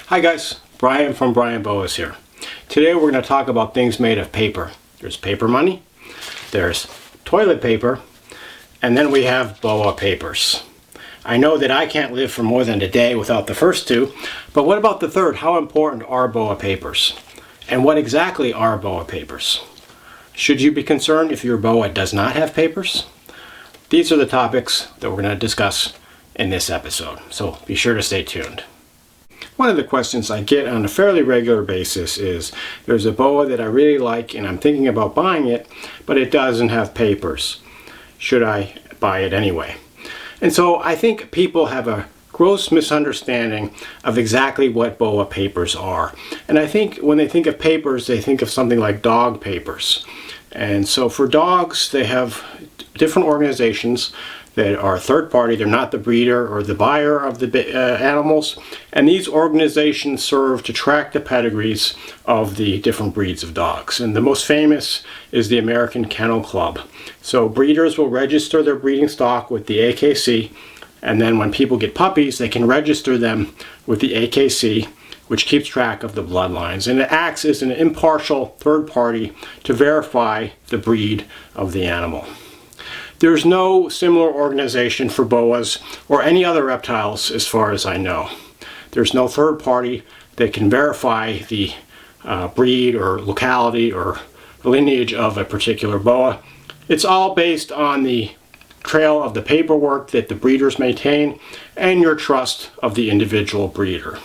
Hi guys, Brian from Boas here. Today we're going to talk about things made of paper. There's paper money, there's toilet paper, and then we have Boa Papers. I know that I can't live for more than a day without the first two, but what about the third? How important are Boa Papers? And what exactly are Boa Papers? Should you be concerned if your boa does not have papers? These are the topics that we're going to discuss in this episode, so be sure to stay tuned. One of the questions I get on a fairly regular basis is, there's a boa that I really like and I'm thinking about buying it, but it doesn't have papers. Should I buy it anyway? And so I think people have a gross misunderstanding of exactly what Boa Papers are. And I think when they think of papers, they think of something like dog papers. And so for dogs, they have different organizations that are third party. They're not the breeder or the buyer of the animals. And these organizations serve to track the pedigrees of the different breeds of dogs. And the most famous is the American Kennel Club. So breeders will register their breeding stock with the AKC. And then when people get puppies, they can register them with the AKC, which keeps track of the bloodlines. And it acts as an impartial third party to verify the breed of the animal. There's no similar organization for boas or any other reptiles as far as I know. There's no third party that can verify the breed or locality or lineage of a particular boa. It's all based on the trail of the paperwork that the breeders maintain and your trust of the individual breeder.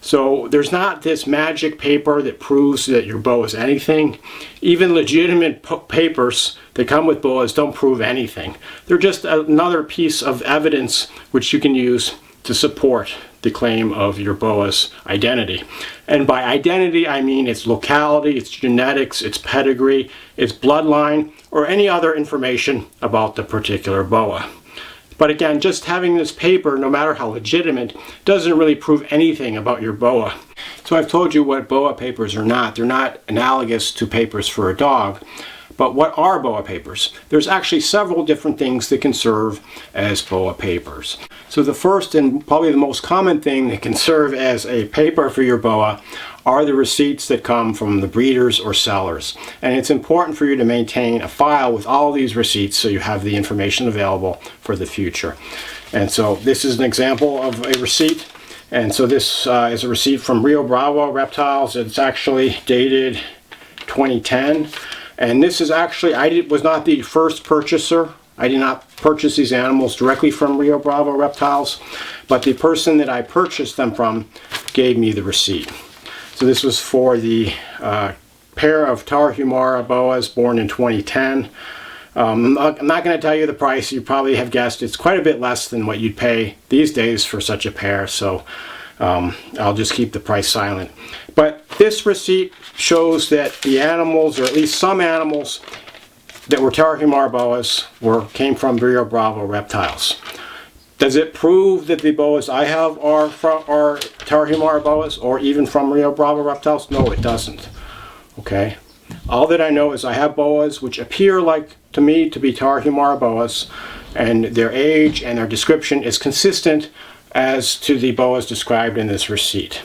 So there's not this magic paper that proves that your boa is anything. Even legitimate papers that come with boas don't prove anything. They're just another piece of evidence which you can use to support the claim of your boa's identity. And by identity, I mean its locality, its genetics, its pedigree, its bloodline, or any other information about the particular boa. But again, just having this paper, no matter how legitimate, doesn't really prove anything about your boa. So I've told you what Boa Papers are not. They're not analogous to papers for a dog. But what are Boa Papers? There's actually several different things that can serve as Boa Papers. So the first and probably the most common thing that can serve as a paper for your boa are the receipts that come from the breeders or sellers. And it's important for you to maintain a file with all these receipts so you have the information available for the future. And so this is an example of a receipt. And so this is a receipt from Rio Bravo Reptiles. It's actually dated 2010. And this is actually, was not the first purchaser. I did not purchase these animals directly from Rio Bravo Reptiles, but the person that I purchased them from gave me the receipt. So this was for the pair of Tarahumara boas born in 2010. I'm not going to tell you the price. You probably have guessed it's quite a bit less than what you'd pay these days for such a pair, so I'll just keep the price silent. But this receipt shows that the animals, or at least some animals, that were Tarahumara boas came from Rio Bravo Reptiles. Does it prove that the boas I have are Tarahumara boas or even from Rio Bravo Reptiles? No, it doesn't. Okay. All that I know is I have boas which appear like to me to be Tarahumara boas, and their age and their description is consistent as to the boas described in this receipt.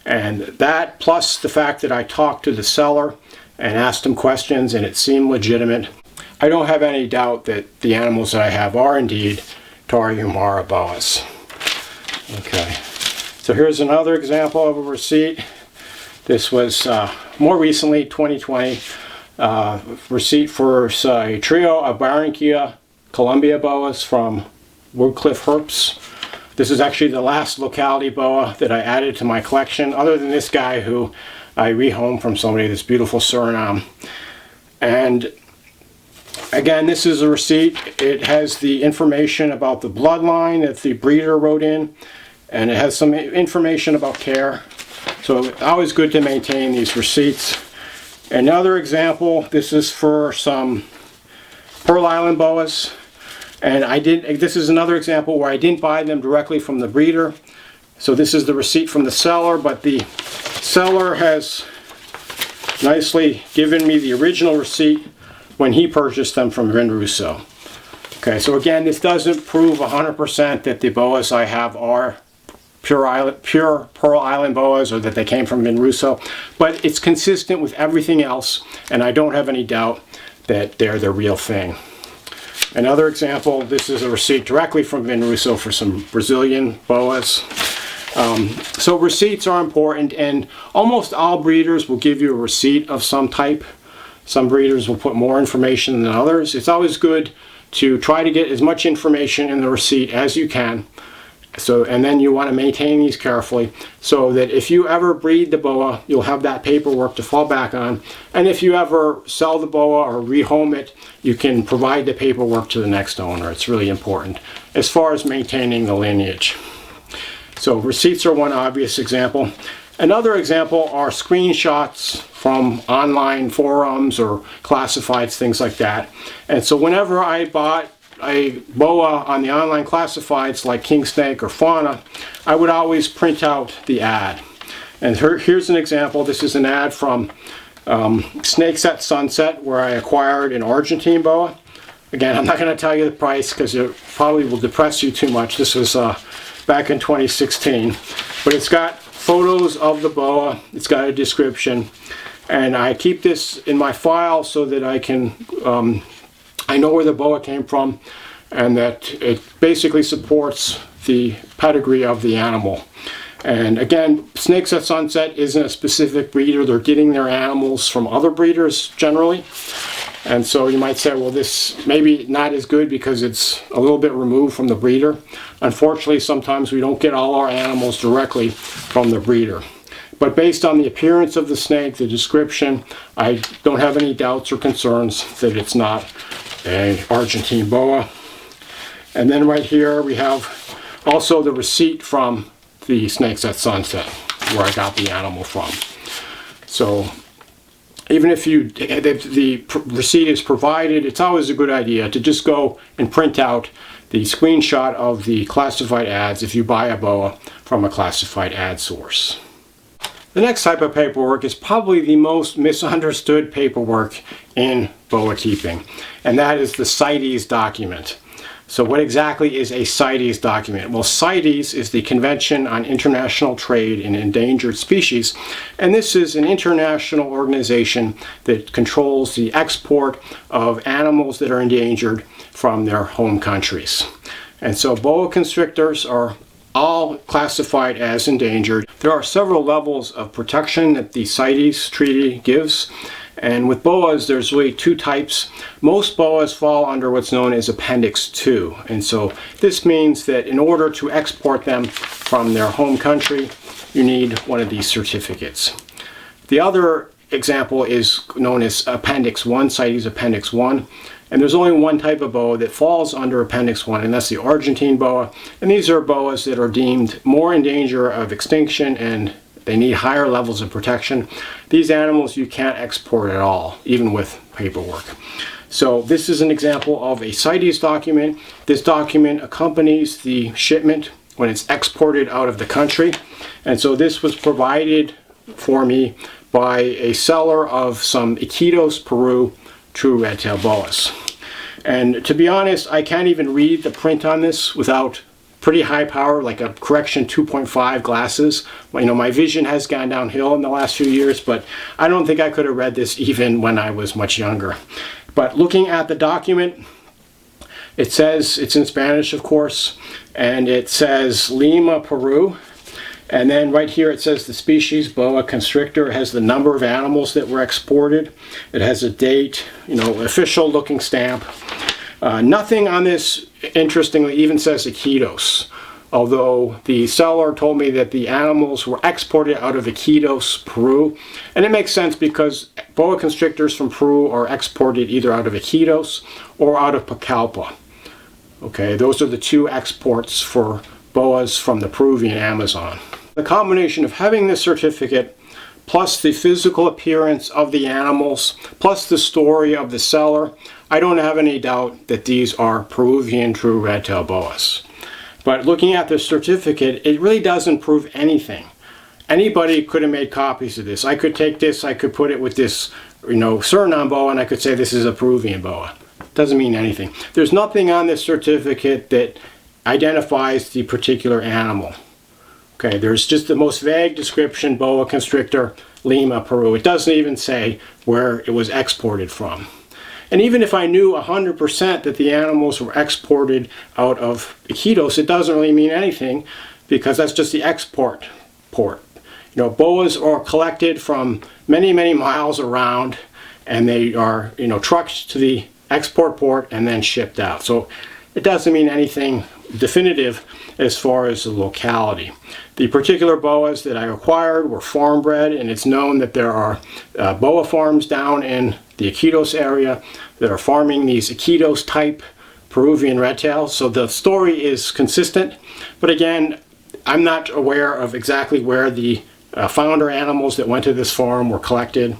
And that, plus the fact that I talked to the seller and asked him questions and it seemed legitimate, I don't have any doubt that the animals that I have are indeed Tarahumara boas. Okay, so here's another example of a receipt. This was more recently, 2020, receipt for a trio of Barranquilla Colombia boas from Woodcliff Herps. This is actually the last locality boa that I added to my collection, other than this guy who I rehomed from somebody, this beautiful Suriname. And again, this is a receipt. It has the information about the bloodline that the breeder wrote in, and it has some information about care. So it's always good to maintain these receipts. Another example, this is for some Pearl Island boas. And this is another example where I didn't buy them directly from the breeder. So this is the receipt from the seller, but the seller has nicely given me the original receipt when he purchased them from Vin Russo. Okay, so again, this doesn't prove 100% that the boas I have are pure Pearl Island boas or that they came from Vinruso, but it's consistent with everything else, and I don't have any doubt that they're the real thing. Another example, this is a receipt directly from Vinruso for some Brazilian boas. So receipts are important, and almost all breeders will give you a receipt of some type. Some breeders will put more information than others. It's always good to try to get as much information in the receipt as you can. And then you want to maintain these carefully so that if you ever breed the boa, you'll have that paperwork to fall back on. And if you ever sell the boa or rehome it, you can provide the paperwork to the next owner. It's really important as far as maintaining the lineage. So receipts are one obvious example. Another example are screenshots from online forums or classifieds, things like that. And so whenever I bought a boa on the online classifieds like king snake or fauna, I would always print out the ad. And here's an example. This is an ad from Snakes at Sunset, where I acquired an Argentine boa. Again, I'm not going to tell you the price because it probably will depress you too much. This was back in 2016. But it's got photos of the boa. It's got a description. And I keep this in my file so that I can I know where the boa came from, and that it basically supports the pedigree of the animal. And again, Snakes at Sunset isn't a specific breeder. They're getting their animals from other breeders generally. And so you might say, well, this maybe not as good because it's a little bit removed from the breeder. Unfortunately, sometimes we don't get all our animals directly from the breeder. But based on the appearance of the snake, the description, I don't have any doubts or concerns that it's not an Argentine boa. And then right here we have also the receipt from the Snakes at Sunset, where I got the animal from. So even if the receipt is provided, it's always a good idea to just go and print out the screenshot of the classified ads if you buy a boa from a classified ad source. The next type of paperwork is probably the most misunderstood paperwork in boa keeping, and that is the CITES document. So what exactly is a CITES document? Well, CITES is the Convention on International Trade in Endangered Species, and this is an international organization that controls the export of animals that are endangered from their home countries. And so boa constrictors are all classified as endangered. There are several levels of protection that the CITES treaty gives, and with boas there's really two types. Most boas fall under what's known as Appendix 2, and so this means that in order to export them from their home country, you need one of these certificates. The other example is known as Appendix 1, CITES Appendix 1. And there's only one type of boa that falls under Appendix 1, and that's the Argentine boa. And these are boas that are deemed more in danger of extinction and they need higher levels of protection. These animals you can't export at all, even with paperwork. So this is an example of a CITES document. This document accompanies the shipment when it's exported out of the country. And so this was provided for me by a seller of some Iquitos, Peru, true red-tail boas. And to be honest, I can't even read the print on this without pretty high power, like a correction 2.5 glasses. You know, my vision has gone downhill in the last few years, but I don't think I could have read this even when I was much younger. But looking at the document, it says, it's in Spanish of course, and it says Lima, Peru. And then right here it says the species, boa constrictor. It has the number of animals that were exported. It has a date, you know, official looking stamp. Nothing on this, interestingly, even says Iquitos. Although the seller told me that the animals were exported out of Iquitos, Peru. And it makes sense because boa constrictors from Peru are exported either out of Iquitos or out of Pucallpa. Okay, those are the two exports for boas from the Peruvian Amazon. The combination of having this certificate plus the physical appearance of the animals plus the story of the seller, I don't have any doubt that these are Peruvian true red-tailed boas. But looking at the certificate, it really doesn't prove anything. Anybody could have made copies of this. I could take this, I could put it with this, you know, Suriname boa, and I could say this is a Peruvian boa. Doesn't mean anything. There's nothing on this certificate that identifies the particular animal. Okay, there's just the most vague description, Boa constrictor, Lima, Peru. It doesn't even say where it was exported from. And even if I knew 100% that the animals were exported out of Iquitos, it doesn't really mean anything because that's just the export port. You know, boas are collected from many, many miles around, and they are, you know, trucked to the export port and then shipped out. So it doesn't mean anything definitive as far as the locality. The particular boas that I acquired were farm bred, and it's known that there are boa farms down in the Iquitos area that are farming these Iquitos type Peruvian red tails. So the story is consistent, but again, I'm not aware of exactly where the founder animals that went to this farm were collected,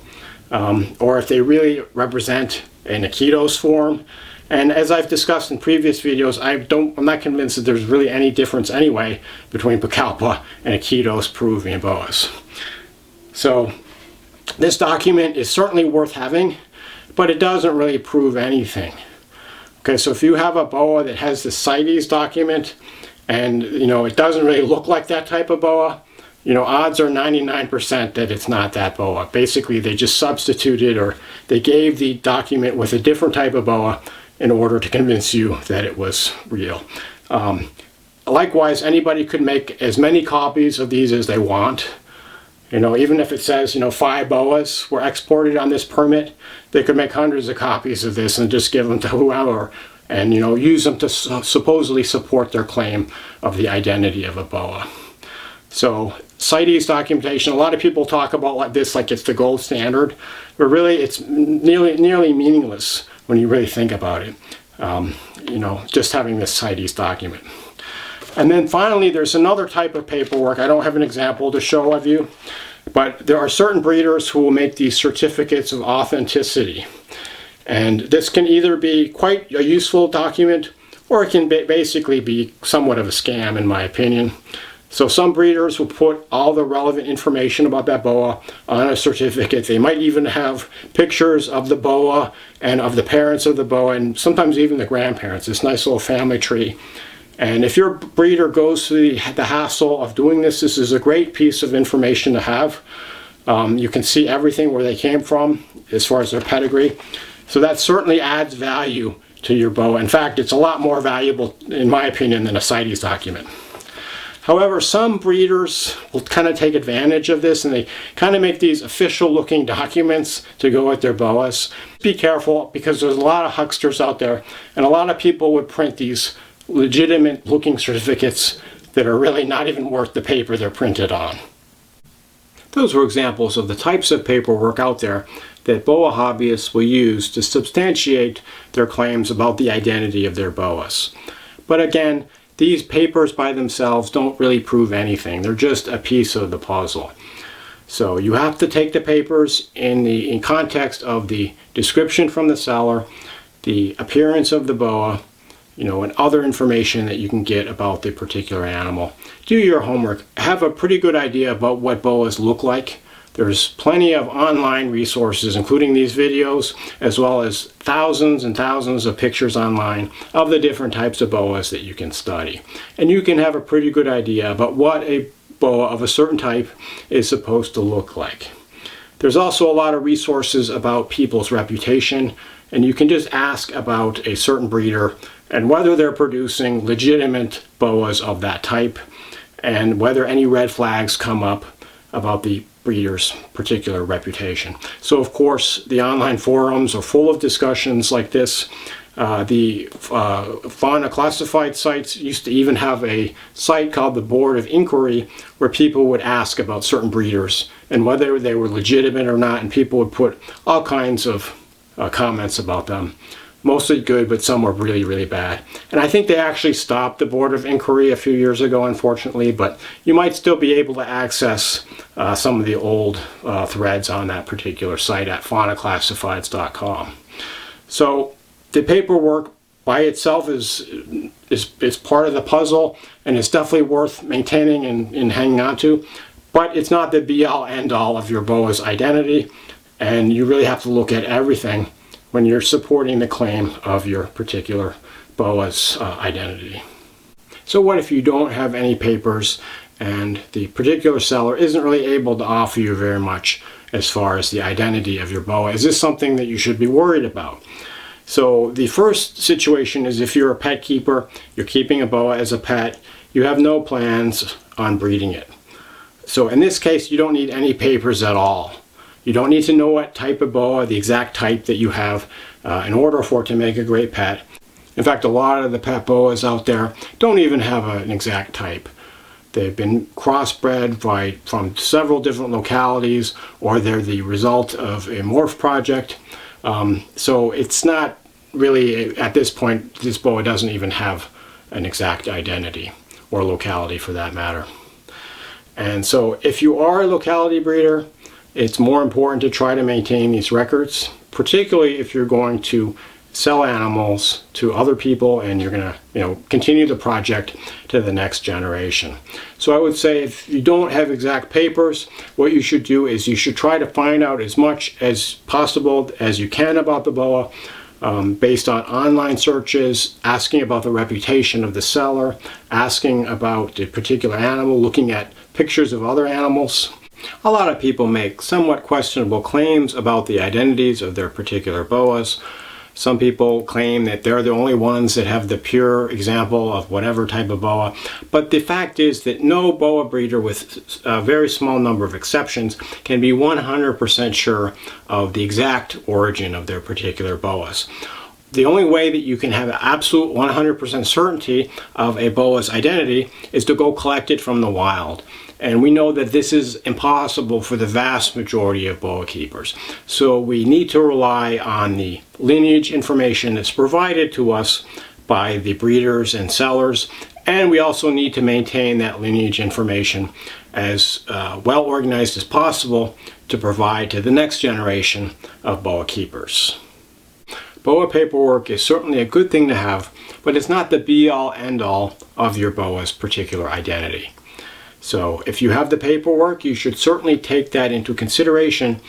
or if they really represent an Iquitos form. And as I've discussed in previous videos, I'm not convinced that there's really any difference anyway between Pucallpa and Iquitos Peruvian boas. So this document is certainly worth having, but it doesn't really prove anything. Okay, so if you have a boa that has the CITES document and, you know, it doesn't really look like that type of boa, you know, odds are 99% that it's not that boa. Basically, they just substituted, or they gave the document with a different type of boa in order to convince you that it was real. Likewise, anybody could make as many copies of these as they want. You know, even if it says, you know, 5 boas were exported on this permit, they could make hundreds of copies of this and just give them to whoever, and, you know, use them to supposedly support their claim of the identity of a boa. So CITES documentation, a lot of people talk about this like it's the gold standard, but really it's nearly meaningless when you really think about it, you know, just having this CITES document. And then finally, there's another type of paperwork. I don't have an example to show of you, but there are certain breeders who will make these certificates of authenticity. And this can either be quite a useful document, or it can basically be somewhat of a scam, in my opinion. So some breeders will put all the relevant information about that boa on a certificate. They might even have pictures of the boa and of the parents of the boa, and sometimes even the grandparents, this nice little family tree. And if your breeder goes through the hassle of doing this, this is a great piece of information to have. You can see everything where they came from as far as their pedigree. So that certainly adds value to your boa. In fact, it's a lot more valuable, in my opinion, than a CITES document. However, some breeders will kind of take advantage of this, and they kind of make these official looking documents to go with their boas. Be careful, because there's a lot of hucksters out there, and a lot of people would print these legitimate looking certificates that are really not even worth the paper they're printed on. Those were examples of the types of paperwork out there that boa hobbyists will use to substantiate their claims about the identity of their boas. But again, these papers by themselves don't really prove anything. They're just a piece of the puzzle. So you have to take the papers in context of the description from the seller, the appearance of the boa, you know, and other information that you can get about the particular animal. Do your homework. Have a pretty good idea about what boas look like. There's plenty of online resources, including these videos, as well as thousands and thousands of pictures online of the different types of boas that you can study. And you can have a pretty good idea about what a boa of a certain type is supposed to look like. There's also a lot of resources about people's reputation, and you can just ask about a certain breeder and whether they're producing legitimate boas of that type, and whether any red flags come up about the breeder's particular reputation. So of course, the online forums are full of discussions like this. The fauna classified sites used to even have a site called the Board of Inquiry, where people would ask about certain breeders and whether they were legitimate or not, and people would put all kinds of comments about them. Mostly good, but some were really, really bad. And I think they actually stopped the Board of Inquiry a few years ago, unfortunately, but you might still be able to access some of the old threads on that particular site at faunaclassifieds.com. So the paperwork by itself is part of the puzzle, and it's definitely worth maintaining and hanging on to, but it's not the be-all end-all of your boa's identity, and you really have to look at everything when you're supporting the claim of your particular boa's identity. So what if you don't have any papers and the particular seller isn't really able to offer you very much as far as the identity of your boa. Is this something that you should be worried about? So the first situation is if you're a pet keeper, you're keeping a boa as a pet, you have no plans on breeding it. So in this case, you don't need any papers at all. You don't need to know what type of boa, the exact type that you have, in order for it to make a great pet. In fact, a lot of the pet boas out there don't even have an exact type. They've been crossbred from several different localities, or they're the result of a morph project. So it's not really, at this point, this boa doesn't even have an exact identity, or locality for that matter. And so if you are a locality breeder, it's more important to try to maintain these records, particularly if you're going to sell animals to other people and you're going to, continue the project to the next generation. So I would say if you don't have exact papers, what you should do is you should try to find out as much as possible as you can about the boa, based on online searches, asking about the reputation of the seller, asking about the particular animal, looking at pictures of other animals. A lot of people make somewhat questionable claims about the identities of their particular boas. Some people claim that they're the only ones that have the pure example of whatever type of boa. But the fact is that no boa breeder, with a very small number of exceptions, can be 100% sure of the exact origin of their particular boas. The only way that you can have absolute 100% certainty of a boa's identity is to go collect it from the wild. And we know that this is impossible for the vast majority of boa keepers. So we need to rely on the lineage information that's provided to us by the breeders and sellers. And we also need to maintain that lineage information as well organized as possible to provide to the next generation of boa keepers. Boa paperwork is certainly a good thing to have, but it's not the be-all, end-all of your boa's particular identity. So if you have the paperwork, you should certainly take that into consideration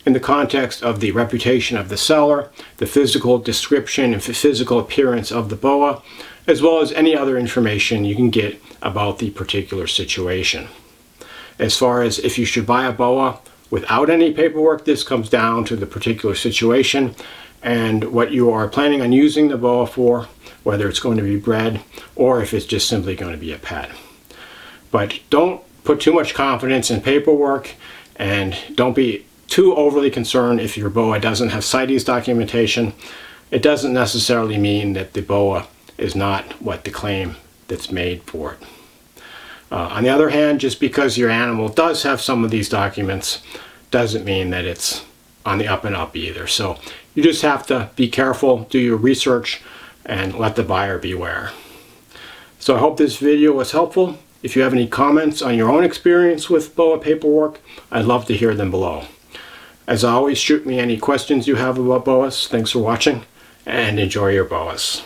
in the context of the reputation of the seller, the physical description and physical appearance of the boa, as well as any other information you can get about the particular situation. As far as if you should buy a boa without any paperwork, this comes down to the particular situation and what you are planning on using the boa for, whether it's going to be bred or if it's just simply going to be a pet. But don't put too much confidence in paperwork, and don't be too overly concerned if your boa doesn't have CITES documentation. It doesn't necessarily mean that the boa is not what the claim that's made for it. On the other hand, just because your animal does have some of these documents doesn't mean that it's on the up and up either. So you just have to be careful, do your research, and let the buyer beware. So I hope this video was helpful. If you have any comments on your own experience with boa paperwork, I'd love to hear them below. As always, shoot me any questions you have about boas. Thanks for watching, and enjoy your boas.